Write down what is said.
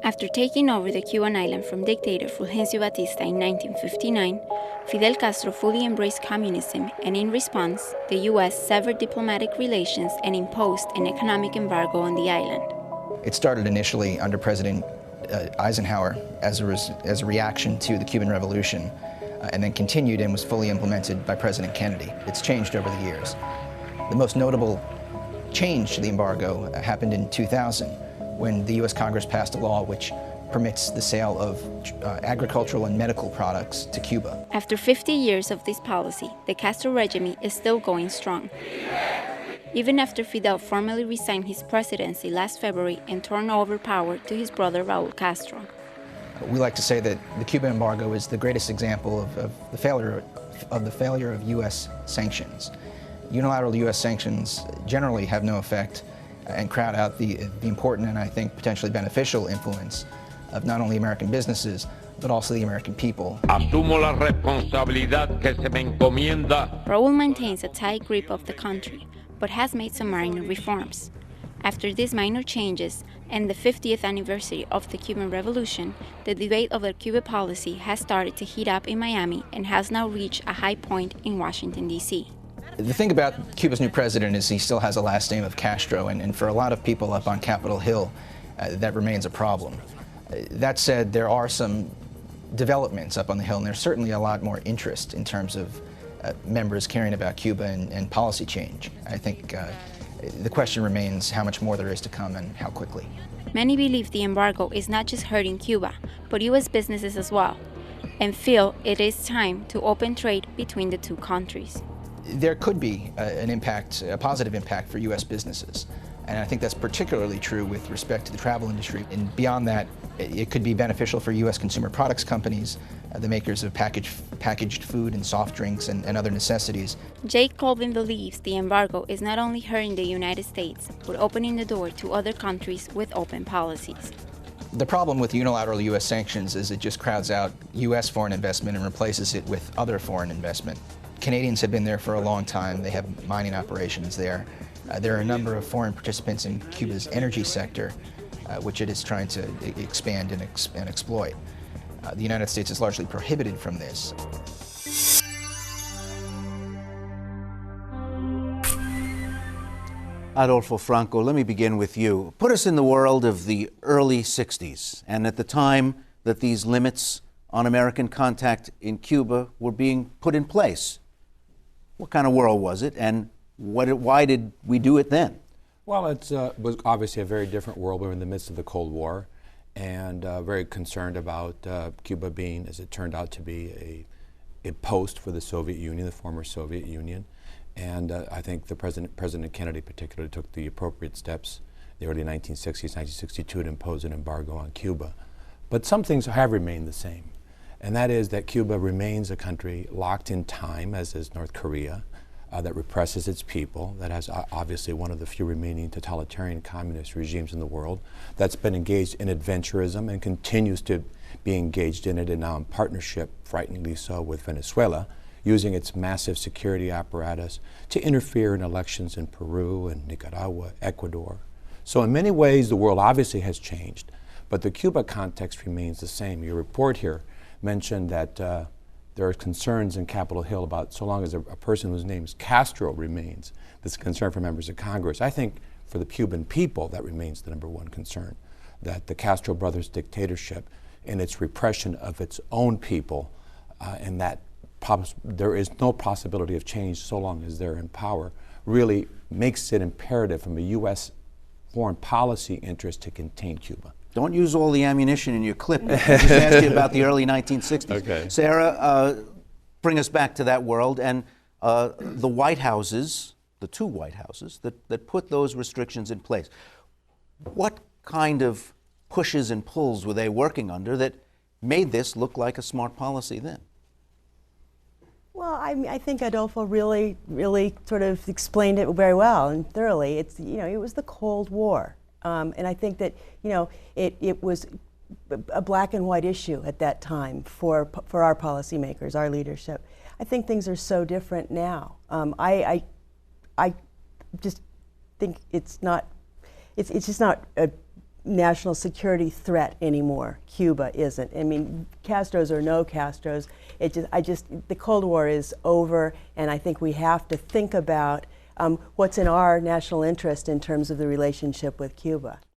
After taking over the Cuban island from dictator Fulgencio Batista in 1959, Fidel Castro fully embraced communism, and in response, the U.S. severed diplomatic relations and imposed an economic embargo on the island. It started initially under President Eisenhower as a reaction to the Cuban Revolution, and then continued and was fully implemented by President Kennedy. It's changed over the years. The most notable change to the embargo happened in 2000, when the U.S. Congress passed a law which permits the sale of agricultural and medical products to Cuba. After 50 years of this policy, the Castro regime is still going strong. Even after Fidel formally resigned his presidency last February and turned over power to his brother Raul Castro. We like to say that the Cuban embargo is the greatest example of the failure of U.S. sanctions. Unilateral U.S. sanctions generally have no effect and crowd out the important and I think potentially beneficial influence of not only American businesses, but also the American people. Asumo la responsabilidad que se me encomienda. Raul maintains a tight grip of the country, but has made some minor reforms. After these minor changes and the 50th anniversary of the Cuban Revolution, the debate over Cuban policy has started to heat up in Miami and has now reached a high point in Washington, D.C. The thing about Cuba's new president is he still has a last name of Castro, and for a lot of people up on Capitol Hill, that remains a problem. That said, there are some developments up on the Hill, and there's certainly a lot more interest in terms of members caring about Cuba and policy change. I think the question remains how much more there is to come and how quickly. Many believe the embargo is not just hurting Cuba, but U.S. businesses as well, and feel it is time to open trade between the two countries. There could be a positive impact for U.S. businesses. And I think that's particularly true with respect to the travel industry. And beyond that, it could be beneficial for U.S. consumer products companies, the makers of packaged food and soft drinks and other necessities. Jake Colvin believes the embargo is not only hurting the United States, but opening the door to other countries with open policies. The problem with unilateral U.S. sanctions is it just crowds out U.S. foreign investment and replaces it with other foreign investment. Canadians have been there for a long time. They have mining operations there. There are a number of foreign participants in Cuba's energy sector, which it is trying to expand and exploit. The United States is largely prohibited from this. Adolfo Franco, let me begin with you. Put us in the world of the early 60s, and at the time that these limits on American contact in Cuba were being put in place. What kind of world was it, and why did we do it then? Well, it was obviously a very different world. We were in the midst of the Cold War, and very concerned about Cuba being, as it turned out to be, a post for the Soviet Union, the former Soviet Union. And I think President Kennedy particularly took the appropriate steps in the early 1960s, 1962, to impose an embargo on Cuba. But some things have remained the same, and that is that Cuba remains a country locked in time, as is North Korea, that represses its people, that has obviously one of the few remaining totalitarian communist regimes in the world, that's been engaged in adventurism and continues to be engaged in it, and now in partnership, frighteningly so, with Venezuela, using its massive security apparatus to interfere in elections in Peru and Nicaragua, Ecuador. So in many ways, the world obviously has changed, but the Cuba context remains the same. Your report here mentioned that there are concerns in Capitol Hill about so long as a person whose name is Castro remains, this concern for members of Congress. I think for the Cuban people, that remains the #1 concern, that the Castro brothers' dictatorship and its repression of its own people, and that there is no possibility of change so long as they're in power, really makes it imperative from a U.S. foreign policy interest to contain Cuba. Don't use all the ammunition in your clip. I just asked you about the early 1960s. Okay. Sarah, bring us back to that world, and the White Houses, the two White Houses that put those restrictions in place. What kind of pushes and pulls were they working under that made this look like a smart policy then? Well, I think Adolfo really sort of explained it very well and thoroughly. It was the Cold War. And I think that, it was a black and white issue at that time for our policymakers, our leadership. I think things are so different now. I just think it's just not national security threat anymore. Cuba isn't. I mean, Castros or no Castros, the Cold War is over, and I think we have to think about what's in our national interest in terms of the relationship with Cuba.